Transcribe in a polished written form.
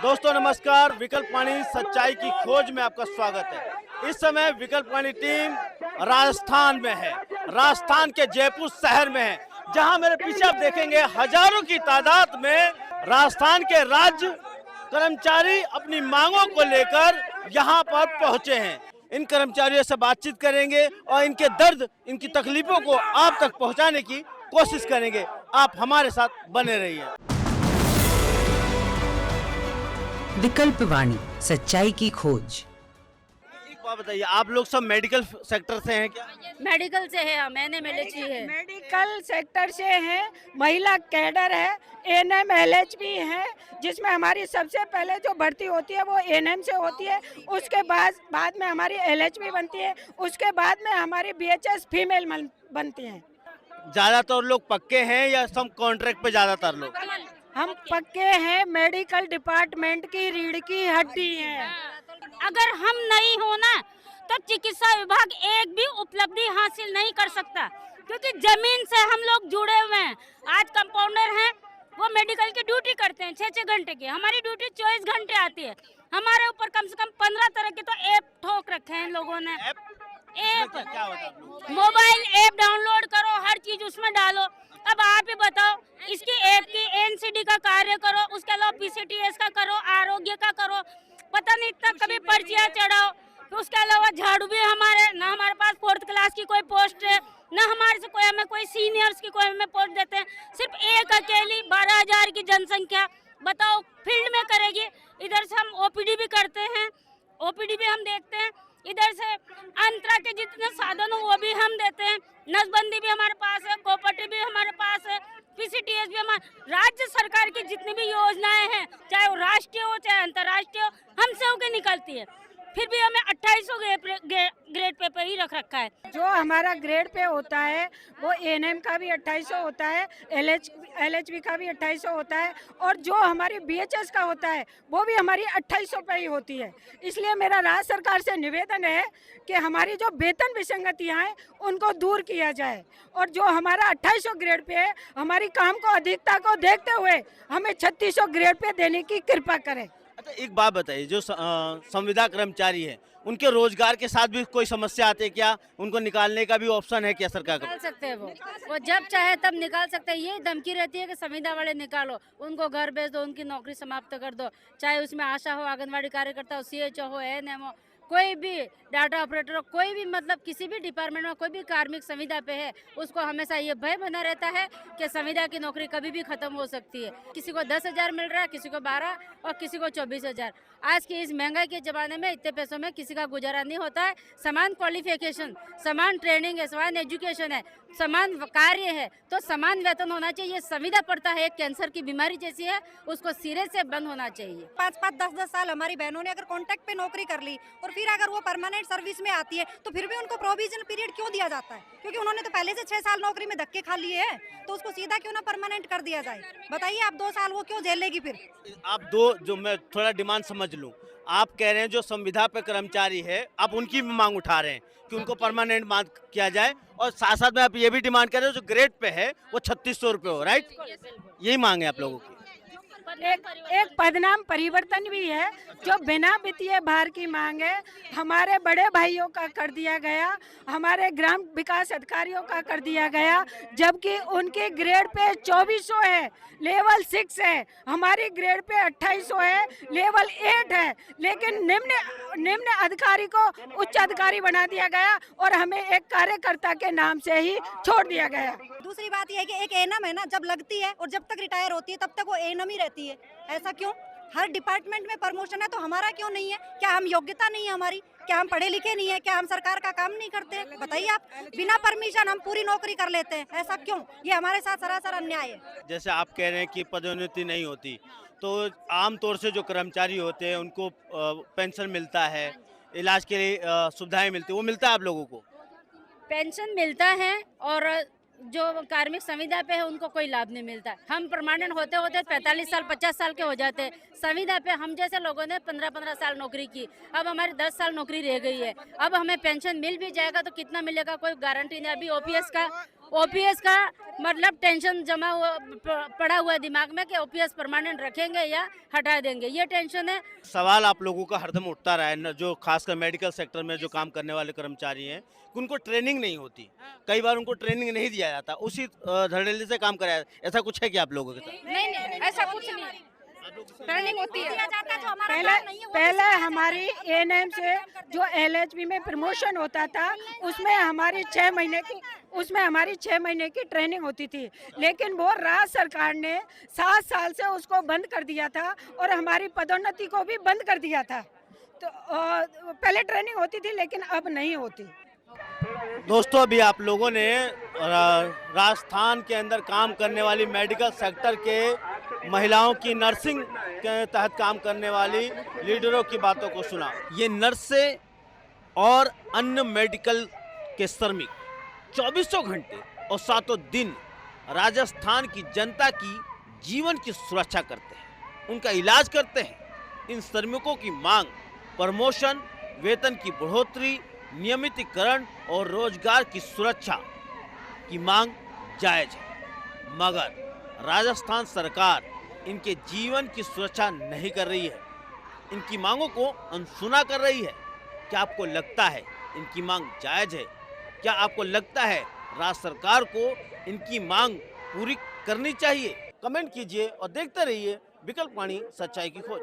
दोस्तों नमस्कार, विकल्प वाणी सच्चाई की खोज में आपका स्वागत है। इस समय विकल्प वाणी टीम राजस्थान में है, राजस्थान के जयपुर शहर में है, जहां मेरे पीछे आप देखेंगे हजारों की तादाद में राजस्थान के राज्य कर्मचारी अपनी मांगों को लेकर यहां पर पहुंचे हैं। इन कर्मचारियों से बातचीत करेंगे और इनके दर्द, इनकी तकलीफों को आप तक पहुंचाने की कोशिश करेंगे। आप हमारे साथ बने रहिए। विकल्प वाणी सच्चाई की खोज। एक बात बताइए, आप लोग सब मेडिकल सेक्टर से हैं क्या? मेडिकल से है, मैंने मिलिट्री है। मेडिकल सेक्टर से है, महिला कैडर है, एएनएम एलएचबी है, जिसमें हमारी सबसे पहले जो भर्ती होती है वो एएनएम से होती है। उसके बाद में हमारी एलएचबी बनती है, उसके बाद में हमारी बीएचएस फीमेल बनती है। ज्यादातर लोग पक्के हैं या सब कॉन्ट्रैक्ट पे? ज्यादातर लोग हम पक्के हैं, मेडिकल डिपार्टमेंट की रीढ़ की हड्डी है। अगर हम नहीं हो ना तो चिकित्सा विभाग एक भी उपलब्धि हासिल नहीं कर सकता, क्योंकि जमीन से हम लोग जुड़े हुए हैं। आज कंपाउंडर हैं, वो मेडिकल की ड्यूटी करते हैं 6-6 घंटे की, हमारी ड्यूटी 24 घंटे आती है। हमारे ऊपर कम से कम 15 तरह के तो ऐप ठोक रखे हैं लोगों ने। ऐप क्या होता है? मोबाइल ऐप डाउनलोड करो, हर चीज उसमें डालो। अब आप ही बताओ, इसकी ऐप की एनसीडी का कार्य करो, उसके अलावा पीसीटीएस का करो, आरोग्य का करो, पता नहीं इतना कभी पर्चियां चढ़ाओ। तो उसके अलावा झाड़ू भी ना हमारे पास 4th क्लास की कोई पोस्ट है, ना हमारे से कोई हमें कोई सीनियर्स की कोई हमें पोस्ट देते हैं। सिर्फ एक अकेली 12,000 की जनसंख्या, बताओ फील्ड में करेगी। इधर से हम ओपीडी भी करते हैं, ओपीडी भी हम देखते हैं। इधर से अंतरा के जितने साधन हो वो भी हम देते हैं। नसबंदी भी हमारे पास है, कोपटी भी हमारे पास है, पीसीटीएस भी हमारे। राज्य सरकार की जितनी भी योजनाएं हैं, चाहे वो राष्ट्रीय हो चाहे अंतर्राष्ट्रीय हो, हमसे होके निकलती है। फिर भी हमें 2800 ग्रेड पे ही रख रखा है। जो हमारा ग्रेड पे होता है वो एएनएम का भी 2800 होता है, एलएचबी का भी 2800 होता है, और जो हमारी बीएचएस का होता है वो भी हमारी 2800 पे ही होती है। इसलिए मेरा राज्य सरकार से निवेदन है कि हमारी जो वेतन विसंगतियाँ हैं उनको दूर किया जाए, और जो हमारा 2800 ग्रेड पे है, हमारी काम को अधिकता को देखते हुए हमें 3600 ग्रेड पे देने की कृपा करें। अच्छा, एक बात बताइए, जो संविदा कर्मचारी है उनके रोजगार के साथ भी कोई समस्या आती है क्या? उनको निकालने का भी ऑप्शन है क्या सरकार का? निकाल सकते हैं वो जब चाहे तब निकाल सकते हैं। ये धमकी रहती है कि संविदा वाले निकालो, उनको घर भेज दो, उनकी नौकरी समाप्त कर दो, चाहे उसमें आशा हो, आंगनवाड़ी कार्यकर्ता हो, सीएचओ हो, एएनएम हो, कोई भी डाटा ऑपरेटर हो, कोई भी मतलब किसी भी डिपार्टमेंट में कोई भी कार्मिक संविदा पे है, उसको हमेशा ये भय बना रहता है कि संविदा की नौकरी कभी भी खत्म हो सकती है। किसी को 10,000 मिल रहा है, किसी को 12 और किसी को 24,000। आज की इस महंगाई के ज़माने में इतने पैसों में किसी का गुजारा नहीं होता है। समान क्वालिफिकेशन, समान ट्रेनिंग है, समान एजुकेशन है, समान कार्य है, तो समान वेतन होना चाहिए। संविदा पड़ता है एक कैंसर की बीमारी जैसी है, उसको सिरे से बंद होना चाहिए। 5-5, 10-10 साल हमारी बहनों ने अगर कॉन्ट्रैक्ट पे नौकरी कर ली और फिर अगर वो परमानेंट सर्विस में आती है तो फिर भी उनको प्रोविजन पीरियड क्यों दिया जाता है? क्योंकि उन्होंने तो पहले से 6 साल नौकरी में धक्के खा लिए हैं, तो उसको सीधा क्यों ना परमानेंट कर दिया जाए? बताइए, आप 2 साल वो क्यों झेलेगी फिर? आप दो, जो मैं थोड़ा डिमांड समझ लूं, आप कह रहे हैं जो संविदा पे कर्मचारी है आप उनकी भी मांग उठा रहे हैं कि उनको परमानेंट मांग किया जाए, और साथ साथ में आप ये भी डिमांड कर रहे हो जो ग्रेड पे है वो 3600 रुपये हो, राइट? यही मांग है आप लोगों की। एक पदनाम परिवर्तन भी है जो बिना वित्तीय भार की मांग है। हमारे बड़े भाइयों का कर दिया गया, हमारे ग्राम विकास अधिकारियों का कर दिया गया, जबकि उनके ग्रेड पे 2400 है, लेवल 6 है, हमारी ग्रेड पे 2800 है, लेवल 8 है, लेकिन निम्न अधिकारी को उच्च अधिकारी बना दिया गया और हमें एक कार्यकर्ता के नाम से ही छोड़ दिया गया। दूसरी बात यह है कि एक एएनएम है ना, जब लगती है और जब तक रिटायर होती है तब तक वो एएनएम ही रहती है। ऐसा क्यों? हर डिपार्टमेंट में प्रमोशन है तो हमारा क्यों नहीं है? क्या हम योग्यता नहीं है हमारी? क्या हम पढ़े लिखे नहीं है? क्या हम सरकार का काम नहीं करते? बताइए आप, बिना परमिशन हम पूरी नौकरी कर लेते हैं, ऐसा क्यों? ये हमारे साथ सरासर अन्याय है। जैसे आप कह रहे हैं कि पदोन्नति नहीं होती, तो आमतौर से जो कर्मचारी होते हैं उनको पेंशन मिलता है, इलाज के लिए सुविधाएं मिलती है, वो मिलता है आप लोगों को? पेंशन मिलता है, और जो कार्मिक संविदा पे है उनको कोई लाभ नहीं मिलता। हम परमानेंट होते होते 45 साल 50 साल के हो जाते हैं। संविदा पे हम जैसे लोगों ने 15-15 साल नौकरी की, अब हमारी 10 साल नौकरी रह गई है। अब हमें पेंशन मिल भी जाएगा तो कितना मिलेगा कोई गारंटी नहीं। अभी ओपीएस का मतलब टेंशन जमा हुआ पड़ा हुआ है दिमाग में कि ओपीएस परमानेंट रखेंगे या हटा देंगे, ये टेंशन है। सवाल आप लोगों का हरदम उठता रहा है जो खासकर मेडिकल सेक्टर में जो काम करने वाले कर्मचारी हैं कि उनको ट्रेनिंग नहीं होती, कई बार उनको ट्रेनिंग नहीं दिया जाता, उसी धड़ल्ले से काम कराया जाता। ऐसा कुछ है कि आप लोगों के साथ? नहीं, ऐसा कुछ नहीं, ट्रेनिंग होती है। पहले हमारी एएनएम से जो एलएचबी में प्रमोशन होता था उसमें हमारी 6 महीने की ट्रेनिंग होती थी, लेकिन वो राज्य सरकार ने 7 साल से उसको बंद कर दिया था और हमारी पदोन्नति को भी बंद कर दिया था। तो पहले ट्रेनिंग होती थी लेकिन अब नहीं होती। दोस्तों, अभी आप लोगों ने राजस्थान के अंदर काम करने वाली मेडिकल सेक्टर के महिलाओं की नर्सिंग के तहत काम करने वाली लीडरों की बातों को सुना। ये नर्सें और अन्य मेडिकल के श्रमिक 24 घंटे और 7 दिन राजस्थान की जनता की जीवन की सुरक्षा करते हैं, उनका इलाज करते हैं। इन श्रमिकों की मांग प्रमोशन, वेतन की बढ़ोतरी, नियमितीकरण और रोजगार की सुरक्षा की मांग जायज है, मगर राजस्थान सरकार इनके जीवन की सुरक्षा नहीं कर रही है, इनकी मांगों को अनसुना कर रही है। क्या आपको लगता है इनकी मांग जायज है? क्या आपको लगता है राज्य सरकार को इनकी मांग पूरी करनी चाहिए? कमेंट कीजिए और देखते रहिए विकल्प वाणी, सच्चाई की खोज।